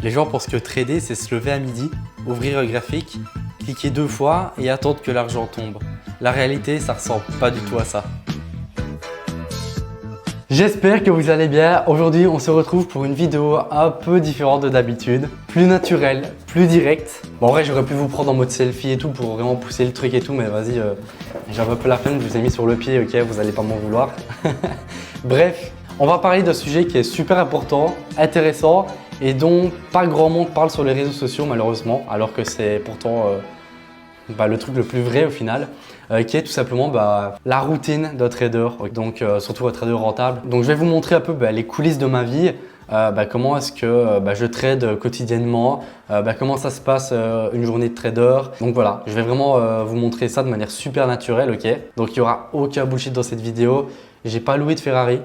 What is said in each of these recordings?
Les gens pensent que trader, c'est se lever à midi, ouvrir un graphique, cliquer 2 fois et attendre que l'argent tombe. La réalité, ça ressemble pas du tout à ça. J'espère que vous allez bien. Aujourd'hui, on se retrouve pour une vidéo un peu différente de d'habitude. Plus naturelle, plus directe. Bon, en vrai, j'aurais pu vous prendre en mode selfie et tout pour vraiment pousser le truc et tout, mais vas-y, j'avais un peu la peine, je vous ai mis sur le pied, ok, vous allez pas m'en vouloir. Bref, on va parler d'un sujet qui est super important, intéressant et dont pas grand monde parle sur les réseaux sociaux malheureusement, alors que c'est pourtant le truc le plus vrai au final, qui est tout simplement la routine d'un trader, donc surtout un trader rentable. Donc je vais vous montrer un peu les coulisses de ma vie, comment est-ce que je trade quotidiennement, comment ça se passe une journée de trader. Donc voilà, je vais vraiment vous montrer ça de manière super naturelle, ok. Donc il n'y aura aucun bullshit dans cette vidéo. J'ai pas loué de Ferrari.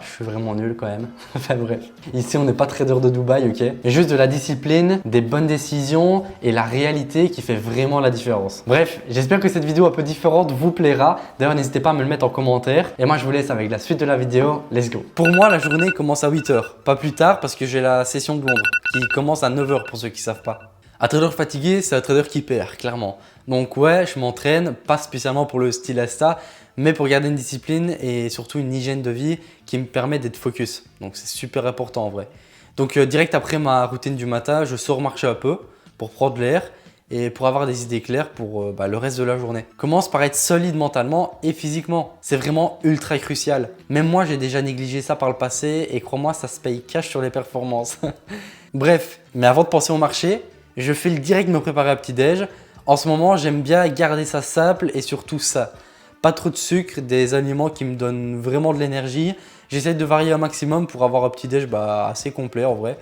Je suis vraiment nul quand même. Enfin bref. Ici, on n'est pas trader de Dubaï, ok? Mais juste de la discipline, des bonnes décisions et la réalité qui fait vraiment la différence. Bref, j'espère que cette vidéo un peu différente vous plaira. D'ailleurs, n'hésitez pas à me le mettre en commentaire. Et moi, je vous laisse avec la suite de la vidéo. Let's go! Pour moi, la journée commence à 8 h. Pas plus tard parce que j'ai la session de Londres qui commence à 9 h pour ceux qui ne savent pas. Un trader fatigué, c'est un trader qui perd, clairement. Donc ouais, je m'entraîne, pas spécialement pour le style Asta, mais pour garder une discipline et surtout une hygiène de vie qui me permet d'être focus. Donc c'est super important en vrai. Donc direct après ma routine du matin, je sors marcher un peu pour prendre l'air et pour avoir des idées claires pour le reste de la journée. Commence par être solide mentalement et physiquement. C'est vraiment ultra crucial. Même moi, j'ai déjà négligé ça par le passé et crois-moi, ça se paye cash sur les performances. Bref, mais avant de penser au marché, je fais le direct me préparer à petit-déj. En ce moment, j'aime bien garder ça simple et surtout ça. Pas trop de sucre, des aliments qui me donnent vraiment de l'énergie. J'essaie de varier un maximum pour avoir un petit-déj assez complet en vrai.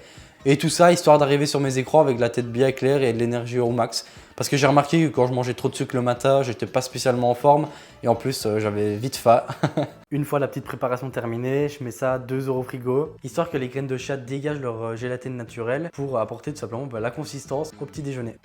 Et tout ça histoire d'arriver sur mes écrans avec la tête bien claire et de l'énergie au max. Parce que j'ai remarqué que quand je mangeais trop de sucre le matin, j'étais pas spécialement en forme. Et en plus, j'avais vite faim. Une fois la petite préparation terminée, je mets ça 2 € au frigo. Histoire que les graines de chat dégagent leur gélatine naturelle pour apporter tout simplement la consistance au petit déjeuner.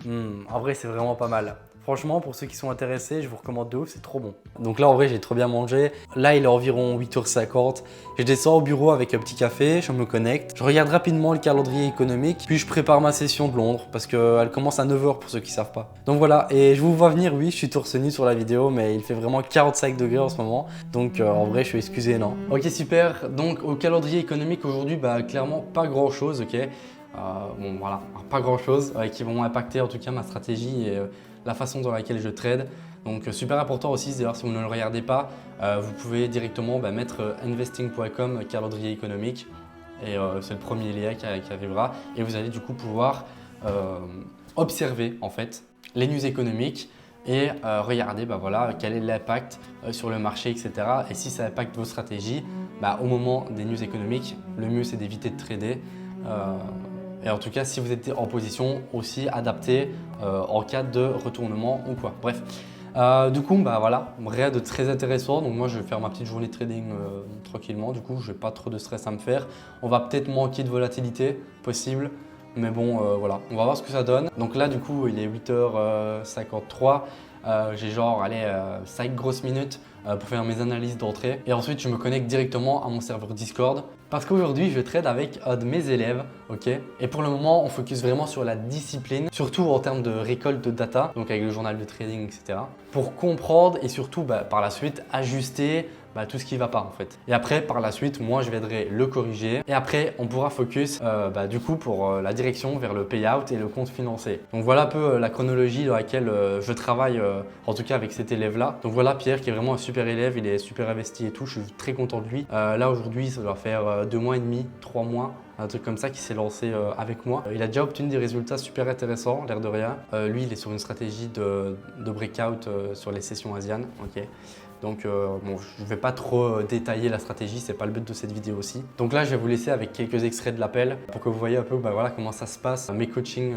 En vrai, c'est vraiment pas mal. Franchement, pour ceux qui sont intéressés, je vous recommande de ouf, c'est trop bon. Donc là, en vrai, j'ai trop bien mangé. Là, il est environ 8 h 50. Je descends au bureau avec un petit café, je me connecte. Je regarde rapidement le calendrier économique, puis je prépare ma session de Londres parce qu'elle commence à 9 h pour ceux qui ne savent pas. Donc voilà, et je vous vois venir, oui, je suis torse nu sur la vidéo, mais il fait vraiment 45 degrés en ce moment. Donc en vrai, je suis excusé, non? Ok, super. Donc au calendrier économique aujourd'hui, clairement, pas grand chose, ok? Bon voilà, pas grand chose qui vont impacter en tout cas ma stratégie et la façon dans laquelle je trade. Donc super important aussi, d'ailleurs si vous ne le regardez pas, vous pouvez directement mettre investing.com calendrier économique et c'est le premier lien qui arrivera et vous allez du coup pouvoir observer en fait les news économiques et regarder quel est l'impact sur le marché, etc. Et si ça impacte vos stratégies, au moment des news économiques, le mieux c'est d'éviter de trader. Et en tout cas, si vous êtes en position aussi adaptée en cas de retournement ou quoi. Bref, du coup, voilà, rien de très intéressant. Donc moi, je vais faire ma petite journée de trading tranquillement. Du coup, je n'ai pas trop de stress à me faire. On va peut-être manquer de volatilité, possible. Mais bon, voilà, on va voir ce que ça donne. Donc là, du coup, il est 8 h 53. J'ai genre 5 grosses minutes pour faire mes analyses d'entrée. Et ensuite, je me connecte directement à mon serveur Discord. Parce qu'aujourd'hui, je trade avec un de mes élèves, ok? Et pour le moment, on focus vraiment sur la discipline, surtout en termes de récolte de data, donc avec le journal de trading, etc. Pour comprendre et surtout par la suite ajuster tout ce qui ne va pas en fait. Et après, par la suite, moi, je viendrai le corriger. Et après, on pourra focus du coup pour la direction vers le payout et le compte financier. Donc voilà un peu la chronologie dans laquelle je travaille, en tout cas avec cet élève-là. Donc voilà Pierre qui est vraiment un super élève, il est super investi et tout. Je suis très content de lui. Là aujourd'hui, ça doit faire 2 mois et demi, 3 mois. Un truc comme ça qui s'est lancé avec moi. Il a déjà obtenu des résultats super intéressants, l'air de rien. Lui, il est sur une stratégie de breakout sur les sessions asianes. Okay. Donc bon, je ne vais pas trop détailler la stratégie, c'est pas le but de cette vidéo aussi. Donc là, je vais vous laisser avec quelques extraits de l'appel pour que vous voyez un peu comment ça se passe, mes coachings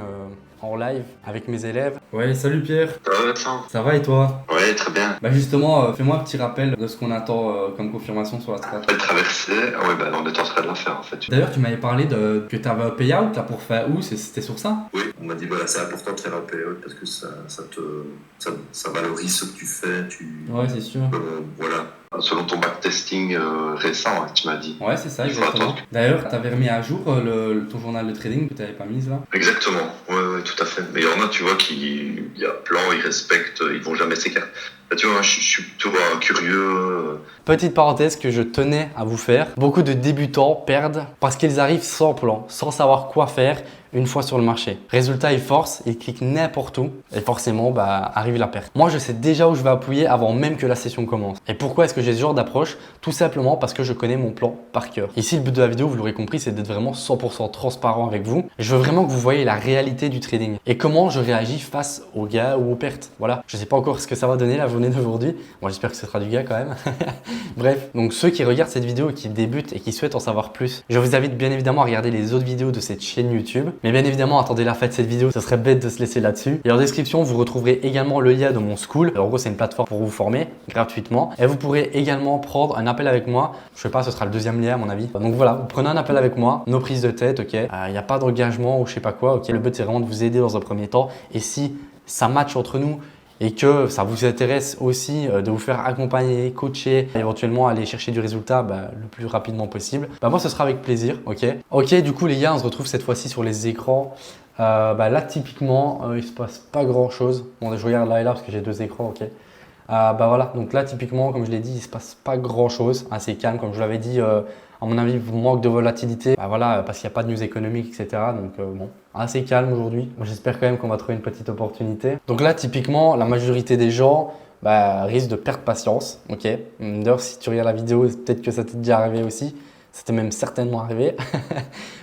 en live avec mes élèves. Ouais, salut Pierre. Ça va Vincent? Ça va et toi? Ouais, très bien. Justement, fais-moi un petit rappel de ce qu'on attend comme confirmation sur la stratégie. La traversée, ouais, on est en train de la faire en fait. D'ailleurs, tu m'avais parlé que tu avais un payout là pour faire où? C'était sur ça? Oui, on m'a dit c'est important de faire un payout parce que ça valorise ce que tu fais. Ouais, c'est sûr. Voilà. Selon ton backtesting récent, hein, tu m'as dit. Ouais, c'est ça, Il faut exactement. attendre. D'ailleurs, t'avais remis à jour ton journal de trading que t'avais pas mis là? Exactement, ouais, tout à fait. Mais il y en a, tu vois, il y a plan, ils respectent, ils vont jamais s'écarter. Là, tu vois, je suis plutôt curieux. Petite parenthèse que je tenais à vous faire. Beaucoup de débutants perdent parce qu'ils arrivent sans plan, sans savoir quoi faire une fois sur le marché. Résultat, ils forcent, ils cliquent n'importe où et forcément, arrive la perte. Moi, je sais déjà où je vais appuyer avant même que la session commence. Et pourquoi est-ce que j'ai ce genre d'approche? Tout simplement parce que je connais mon plan par cœur. Ici, le but de la vidéo, vous l'aurez compris, c'est d'être vraiment 100% transparent avec vous. Je veux vraiment que vous voyez la réalité du trading et comment je réagis face aux gains ou aux pertes. Voilà, je ne sais pas encore ce que ça va donner la journée d'aujourd'hui. Moi, j'espère que ce sera du gain quand même. Bref, donc ceux qui regardent cette vidéo et qui débutent et qui souhaitent en savoir plus, je vous invite bien évidemment à regarder les autres vidéos de cette chaîne YouTube. Mais bien évidemment, attendez la fin de cette vidéo, ce serait bête de se laisser là-dessus. Et en description, vous retrouverez également le lien de mon school. En gros, c'est une plateforme pour vous former gratuitement. Et vous pourrez également prendre un appel avec moi. Je sais pas, ce sera le deuxième lien à mon avis. Donc voilà, vous prenez un appel avec moi, nos prises de tête, ok. Il n'y a pas d'engagement ou je sais pas quoi, ok. Le but, c'est vraiment de vous aider dans un premier temps. Et si ça match entre nous, et que ça vous intéresse aussi de vous faire accompagner, coacher, éventuellement aller chercher du résultat le plus rapidement possible, moi ce sera avec plaisir, ok. Ok, du coup les gars, on se retrouve cette fois-ci sur les écrans. Là typiquement, il se passe pas grand chose. Bon, je regarde là et là parce que j'ai deux écrans, ok. Voilà, donc là typiquement, comme je l'ai dit, il se passe pas grand chose, assez calme, comme je vous l'avais dit. À mon avis, manque de volatilité, voilà, parce qu'il n'y a pas de news économique, etc. Donc bon, assez calme aujourd'hui. Moi, j'espère quand même qu'on va trouver une petite opportunité. Donc là, typiquement, la majorité des gens risquent de perdre patience. Ok. D'ailleurs, si tu regardes la vidéo, peut-être que ça t'est déjà arrivé aussi. C'était même certainement arrivé.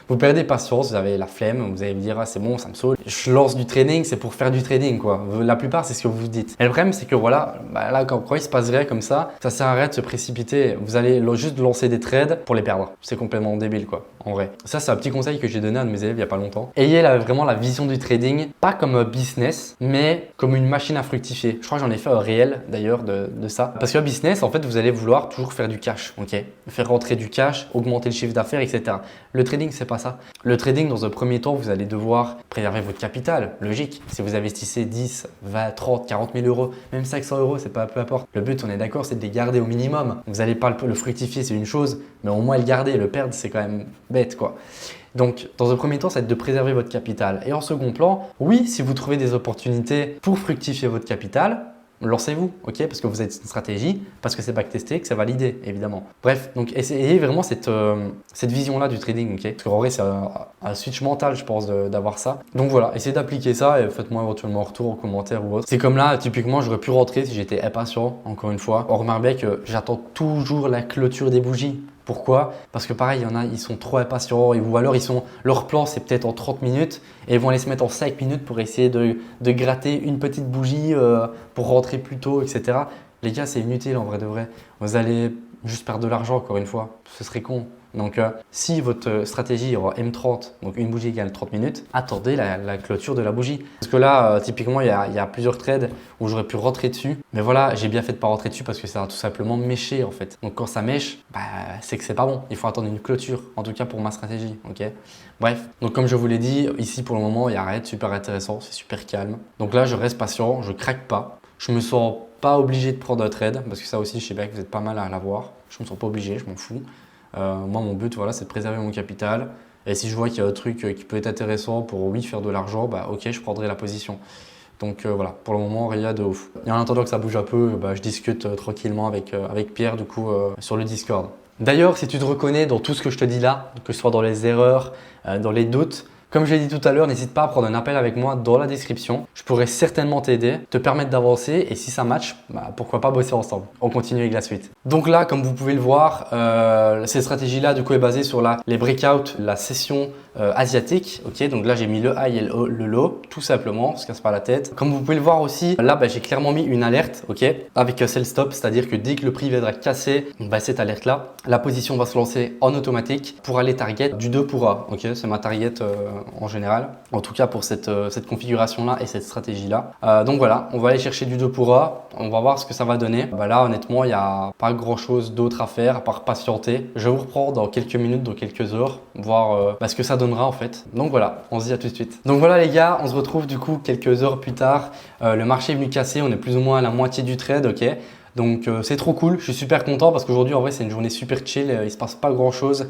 Vous perdez patience, vous avez la flemme, vous allez vous dire ah, c'est bon, ça me saoule. Je lance du trading, c'est pour faire du trading quoi. La plupart, c'est ce que vous dites. Et le problème, c'est que voilà, là quand il se passe rien comme ça sert à rien de se précipiter. Vous allez juste lancer des trades pour les perdre. C'est complètement débile quoi, en vrai. Ça, c'est un petit conseil que j'ai donné à un de mes élèves il n'y a pas longtemps. Ayez vraiment la vision du trading, pas comme un business, mais comme une machine à fructifier. Je crois que j'en ai fait un réel d'ailleurs de ça. Parce qu'un business, en fait, vous allez vouloir toujours faire du cash, ok. Faire rentrer du cash, augmenter le chiffre d'affaires, etc. Le trading, c'est pas ça. Le trading, dans un premier temps, vous allez devoir préserver votre capital, logique. Si vous investissez 10, 20, 30, 40 000 euros, même 500 euros, c'est pas peu importe. Le but, on est d'accord, c'est de les garder au minimum. Vous n'allez pas le fructifier, c'est une chose, mais au moins le garder, le perdre, c'est quand même bête quoi. Donc, dans un premier temps, ça va être de préserver votre capital. Et en second plan, oui, si vous trouvez des opportunités pour fructifier votre capital, lancez-vous, ok? Parce que vous êtes une stratégie, parce que c'est backtesté, que c'est validé, évidemment. Bref, donc essayez vraiment cette vision-là du trading, ok? Parce qu'en vrai, c'est un switch mental, je pense, d'avoir ça. Donc voilà, essayez d'appliquer ça et faites-moi éventuellement un retour en commentaire ou autre. C'est comme là, typiquement, j'aurais pu rentrer si j'étais impatient, encore une fois. On remarque bien que j'attends toujours la clôture des bougies. Pourquoi? Parce que pareil, il y en a, ils sont trop impatients ou alors leur plan c'est peut-être en 30 minutes et ils vont aller se mettre en 5 minutes pour essayer de gratter une petite bougie pour rentrer plus tôt, etc. Les gars, c'est inutile en vrai de vrai. Vous allez juste perdre de l'argent encore une fois. Ce serait con. Donc, si votre stratégie est en M30, donc une bougie égale 30 minutes, attendez la clôture de la bougie. Parce que là, typiquement, il y a plusieurs trades où j'aurais pu rentrer dessus. Mais voilà, j'ai bien fait de ne pas rentrer dessus parce que ça va tout simplement mêcher en fait. Donc, quand ça mèche, c'est que c'est pas bon. Il faut attendre une clôture, en tout cas pour ma stratégie. Ok. Bref, donc comme je vous l'ai dit, ici pour le moment, il n'y a rien de super intéressant. C'est super calme. Donc là, je reste patient, je craque pas. Je me sens pas obligé de prendre un trade parce que ça aussi, je sais bien que vous êtes pas mal à l'avoir. Je me sens pas obligé, je m'en fous. Moi, mon but, voilà, c'est de préserver mon capital. Et si je vois qu'il y a un truc qui peut être intéressant pour, oui, faire de l'argent, ok, je prendrai la position. Donc voilà, pour le moment, rien de ouf. Et en attendant que ça bouge un peu, je discute tranquillement avec Pierre, du coup, sur le Discord. D'ailleurs, si tu te reconnais dans tout ce que je te dis là, que ce soit dans les erreurs, dans les doutes, comme je l'ai dit tout à l'heure, n'hésite pas à prendre un appel avec moi dans la description. Je pourrais certainement t'aider, te permettre d'avancer et si ça match, pourquoi pas bosser ensemble. On continue avec la suite. Donc là, comme vous pouvez le voir, cette stratégie-là du coup est basée sur les breakouts, la session asiatique. Ok, donc là j'ai mis le high et le low, tout simplement, on se casse pas la tête. Comme vous pouvez le voir aussi, là j'ai clairement mis une alerte, ok, avec un sell stop, c'est-à-dire que dès que le prix viendra casser cette alerte-là, la position va se lancer en automatique pour aller target du 2 pour A. Ok, c'est ma target en général, en tout cas pour cette configuration-là et cette stratégie-là. Donc voilà, on va aller chercher du 2 pour A, on va voir ce que ça va donner. Là honnêtement, il n'y a pas grand-chose d'autre à faire à part patienter. Je vous reprends dans quelques minutes, dans quelques heures, voir ce que ça donnera en fait. Donc voilà, on se dit à tout de suite. Donc voilà les gars, on se retrouve du coup quelques heures plus tard. Le marché est venu casser, on est plus ou moins à la moitié du trade, ok. Donc c'est trop cool, je suis super content parce qu'aujourd'hui en vrai c'est une journée super chill, il se passe pas grand chose.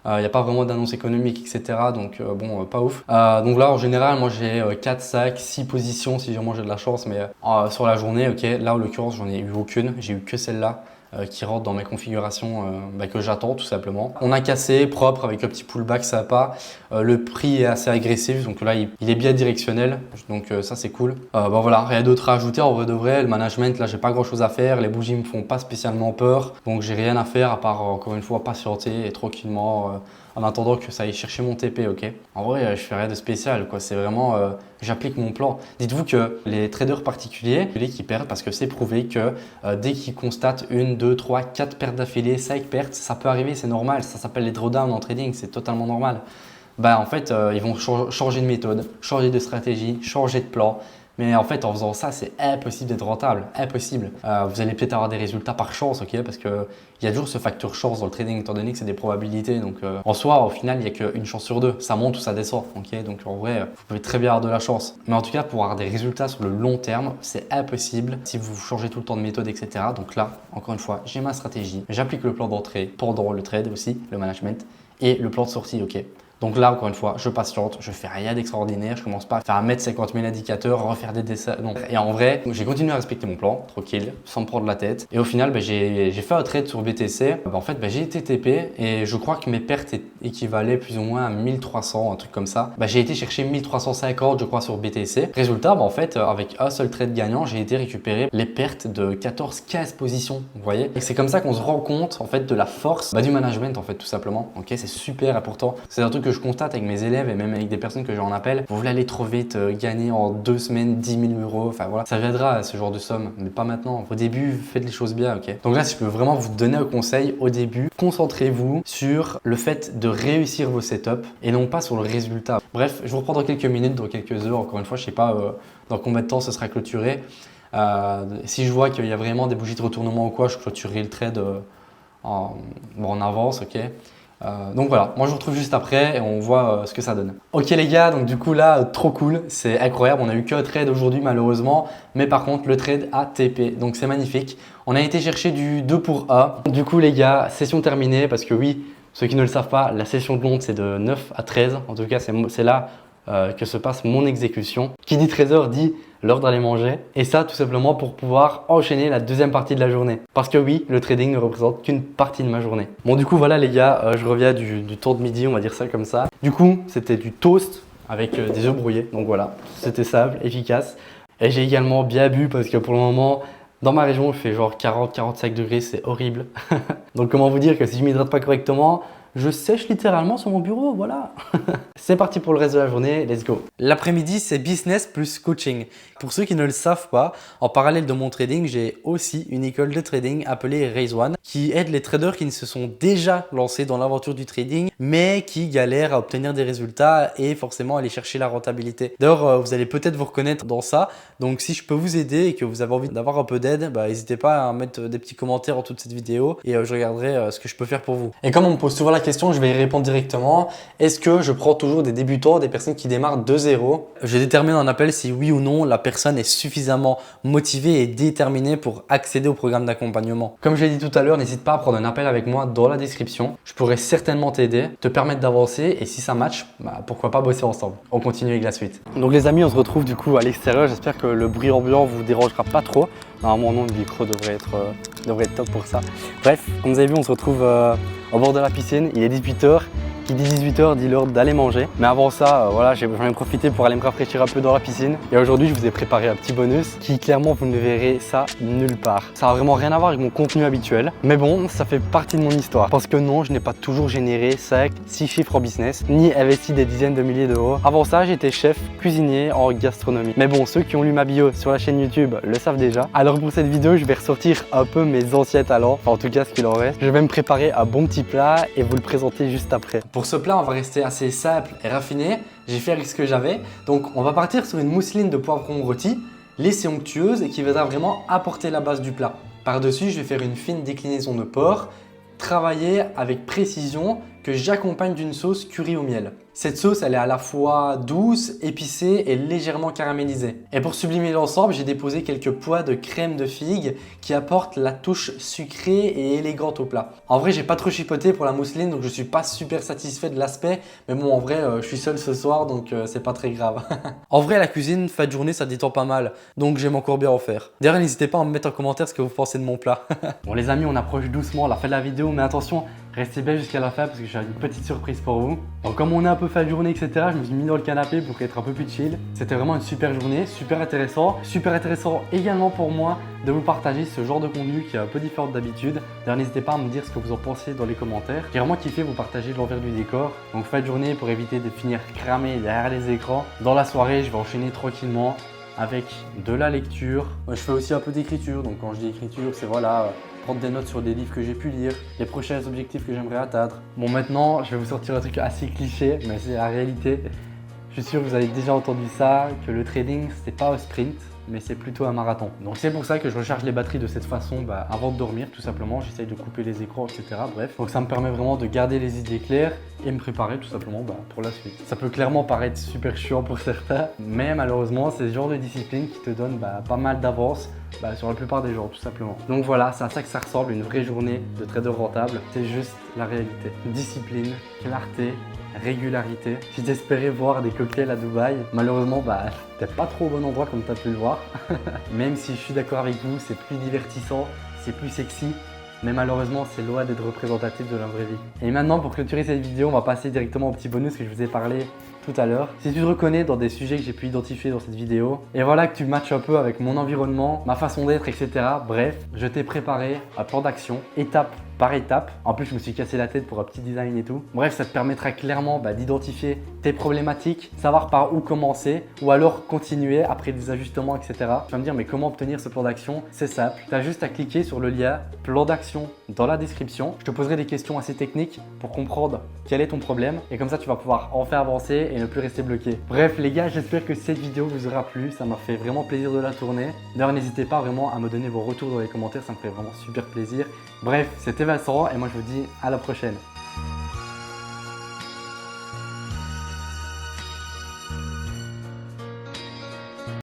Il n'y a pas vraiment d'annonce économique, etc. Donc bon, pas ouf. Donc là, en général, moi j'ai 4 sacs, 6 positions si vraiment j'ai de la chance. Mais sur la journée, ok, là en l'occurrence, j'en ai eu aucune. J'ai eu que celle-là qui rentre dans mes configurations que j'attends tout simplement. On a cassé, propre, avec un petit pullback sympa. Le prix est assez agressif, donc là, il est bien directionnel. Donc ça, c'est cool. Bon voilà, rien d'autre à ajouter. En vrai de vrai, le management, là, j'ai pas grand-chose à faire. Les bougies me font pas spécialement peur. Donc j'ai rien à faire à part, encore une fois, patienter et tranquillement en attendant que ça aille chercher mon TP, ok. En vrai, je fais rien de spécial, quoi. C'est vraiment, j'applique mon plan. Dites-vous que les traders particuliers, qui perdent parce que c'est prouvé que dès qu'ils constatent 1, 2, 3, 4 pertes d'affilée, 5 pertes, ça peut arriver, c'est normal. Ça s'appelle les drawdowns en trading, c'est totalement normal. Bah en fait, ils vont changer de méthode, changer de stratégie, changer de plan. Mais en fait, en faisant ça, c'est impossible d'être rentable, impossible. Vous allez peut-être avoir des résultats par chance, ok, parce qu'il y a toujours ce facteur chance dans le trading, étant donné que c'est des probabilités. Donc en soi, au final, il n'y a qu'une chance sur deux. Ça monte ou ça descend, ok. Donc en vrai, vous pouvez très bien avoir de la chance. Mais en tout cas, pour avoir des résultats sur le long terme, c'est impossible si vous changez tout le temps de méthode, etc. Donc là, encore une fois, j'ai ma stratégie. J'applique le plan d'entrée pendant le trade aussi, le management, et le plan de sortie, ok. Donc là, encore une fois, je patiente, je fais rien d'extraordinaire, je commence pas à faire 1,50 m indicateurs, refaire des dessins. Non. Et en vrai, j'ai continué à respecter mon plan, tranquille, sans me prendre la tête. Et au final, j'ai fait un trade sur BTC. En fait, j'ai été TP et je crois que mes pertes équivalaient plus ou moins à 1300, un truc comme ça. J'ai été chercher 1350, je crois, sur BTC. Résultat, en fait, avec un seul trade gagnant, j'ai été récupérer les pertes de 14-15 positions, vous voyez. Et c'est comme ça qu'on se rend compte, en fait, de la force du management, en fait, tout simplement. Ok, c'est super important. C'est un truc que je constate avec mes élèves et même avec des personnes que j'ai en appel. Vous voulez aller trop vite, gagner en 2 semaines 10 000 euros, enfin voilà, ça viendra à ce genre de somme, mais pas maintenant. Au début, faites les choses bien, ok. Donc là, si je peux vraiment vous donner un conseil au début, concentrez-vous sur le fait de réussir vos setups et non pas sur le résultat. Bref, je vous reprends dans quelques minutes, dans quelques heures. Encore une fois, je sais pas dans combien de temps ce sera clôturé. Si je vois qu'il y a vraiment des bougies de retournement ou quoi, je clôturerai le trade en avance, ok. Donc voilà, moi je vous retrouve juste après et on voit ce que ça donne. Ok les gars, donc du coup là, trop cool, c'est incroyable, on a eu qu'un trade aujourd'hui malheureusement, mais par contre le trade a TP, donc c'est magnifique. On a été chercher du 2 pour 1. Du coup les gars, session terminée parce que oui, ceux qui ne le savent pas, la session de Londres c'est de 9 à 13, en tout cas c'est là que se passe mon exécution. Qui dit 13h dit l'heure d'aller manger. Et ça, tout simplement pour pouvoir enchaîner la deuxième partie de la journée. Parce que oui, le trading ne représente qu'une partie de ma journée. Bon, du coup, voilà les gars, je reviens du tour de midi, on va dire ça comme ça. Du coup, c'était du toast avec des œufs brouillés. Donc voilà, c'était simple, efficace. Et j'ai également bien bu parce que pour le moment, dans ma région, il fait genre 40-45 degrés, c'est horrible. Donc comment vous dire que si je ne m'hydrate pas correctement, je sèche littéralement sur mon bureau, voilà. C'est parti pour le reste de la journée, let's go. L'après-midi, c'est business plus coaching. Pour ceux qui ne le savent pas, en parallèle de mon trading, j'ai aussi une école de trading appelée Raise One qui aide les traders qui ne se sont déjà lancés dans l'aventure du trading mais qui galèrent à obtenir des résultats et forcément aller chercher la rentabilité. D'ailleurs, vous allez peut-être vous reconnaître dans ça. Donc si je peux vous aider et que vous avez envie d'avoir un peu d'aide, n'hésitez pas à mettre des petits commentaires en toute cette vidéo et je regarderai ce que je peux faire pour vous. Et comme on me pose souvent la question, je vais y répondre directement. Est-ce que je prends toujours des débutants, des personnes qui démarrent de zéro? Je détermine en appel si oui ou non la personne est suffisamment motivée et déterminée pour accéder au programme d'accompagnement. Comme je l'ai dit tout à l'heure, n'hésite pas à prendre un appel avec moi dans la description. Je pourrais certainement t'aider, te permettre d'avancer et si ça match, pourquoi pas bosser ensemble. On continue avec la suite. Donc les amis, on se retrouve du coup à l'extérieur. J'espère que le bruit ambiant vous dérangera pas trop. Normalement non, le micro devrait être top pour ça. Bref, comme vous avez vu, on se retrouve au bord de la piscine. Il est 18h. Qui dit 18h dit l'heure d'aller manger. Mais avant ça, voilà, j'en ai profité pour aller me rafraîchir un peu dans la piscine. Et aujourd'hui, je vous ai préparé un petit bonus qui, clairement, vous ne verrez ça nulle part. Ça n'a vraiment rien à voir avec mon contenu habituel. Mais bon, ça fait partie de mon histoire. Parce que non, je n'ai pas toujours généré 5, 6 chiffres en business, ni investi des dizaines de milliers d'euros. Avant ça, j'étais chef cuisinier en gastronomie. Mais bon, ceux qui ont lu ma bio sur la chaîne YouTube le savent déjà. Alors pour cette vidéo, je vais ressortir un peu mes anciens talents. Enfin, en tout cas, ce qu'il en reste. Je vais me préparer un bon petit plat et vous le présenter juste après. Pour ce plat, on va rester assez simple et raffiné. J'ai fait avec ce que j'avais. Donc, on va partir sur une mousseline de poivron rôti, laissée onctueuse et qui viendra vraiment apporter la base du plat. Par-dessus, je vais faire une fine déclinaison de porc, travailler avec précision que j'accompagne d'une sauce curry au miel. Cette sauce, elle est à la fois douce, épicée et légèrement caramélisée. Et pour sublimer l'ensemble, j'ai déposé quelques pois de crème de figue qui apportent la touche sucrée et élégante au plat. En vrai, j'ai pas trop chipoté pour la mousseline, donc je suis pas super satisfait de l'aspect. Mais bon, en vrai, je suis seul ce soir, donc c'est pas très grave. En vrai, la cuisine, fin de journée, ça détend pas mal. Donc j'aime encore bien en faire. D'ailleurs, n'hésitez pas à me mettre en commentaire ce que vous pensez de mon plat. Bon les amis, on approche doucement la fin de la vidéo, mais attention, restez bien jusqu'à la fin parce que j'ai une petite surprise pour vous. Donc comme on est un peu fin de journée, etc., je me suis mis dans le canapé pour être un peu plus chill. C'était vraiment une super journée, super intéressant. Super intéressant également pour moi de vous partager ce genre de contenu qui est un peu différent d'habitude. D'ailleurs, n'hésitez pas à me dire ce que vous en pensez dans les commentaires. J'ai vraiment kiffé vous partager l'envers du décor. Donc fin de journée pour éviter de finir cramé derrière les écrans. Dans la soirée, je vais enchaîner tranquillement avec de la lecture. Je fais aussi un peu d'écriture, donc quand je dis écriture, c'est voilà, prendre des notes sur des livres que j'ai pu lire, les prochains objectifs que j'aimerais atteindre. Bon maintenant, je vais vous sortir un truc assez cliché, mais c'est la réalité. Je suis sûr que vous avez déjà entendu ça, que le trading, c'est pas un sprint, mais c'est plutôt un marathon. Donc c'est pour ça que je recharge les batteries de cette façon avant de dormir, tout simplement. J'essaye de couper les écrans, etc. Bref, donc ça me permet vraiment de garder les idées claires et me préparer tout simplement pour la suite. Ça peut clairement paraître super chiant pour certains, mais malheureusement, c'est ce genre de discipline qui te donne pas mal d'avance sur la plupart des gens, tout simplement. Donc voilà, c'est à ça que ça ressemble, une vraie journée de trader rentable. C'est juste la réalité. Discipline, clarté, régularité. Si t'espérais voir des cocktails à Dubaï, malheureusement, t'es pas trop au bon endroit comme t'as pu le voir. Même si je suis d'accord avec vous, c'est plus divertissant, c'est plus sexy, mais malheureusement, c'est loin d'être représentatif de la vraie vie. Et maintenant, pour clôturer cette vidéo, on va passer directement au petit bonus que je vous ai parlé tout à l'heure. Si tu te reconnais dans des sujets que j'ai pu identifier dans cette vidéo, et voilà que tu matches un peu avec mon environnement, ma façon d'être, etc. Bref, je t'ai préparé un plan d'action, étape par étape. En plus, je me suis cassé la tête pour un petit design et tout. Bref, ça te permettra clairement d'identifier tes problématiques, savoir par où commencer ou alors continuer après des ajustements, etc. Tu vas me dire, mais comment obtenir ce plan d'action? C'est simple. Tu as juste à cliquer sur le lien plan d'action dans la description. Je te poserai des questions assez techniques pour comprendre quel est ton problème et comme ça, tu vas pouvoir en faire avancer et ne plus rester bloqué. Bref, les gars, j'espère que cette vidéo vous aura plu. Ça m'a fait vraiment plaisir de la tourner. D'ailleurs, n'hésitez pas vraiment à me donner vos retours dans les commentaires. Ça me ferait vraiment super plaisir. Bref, c'était Vincent et moi je vous dis à la prochaine.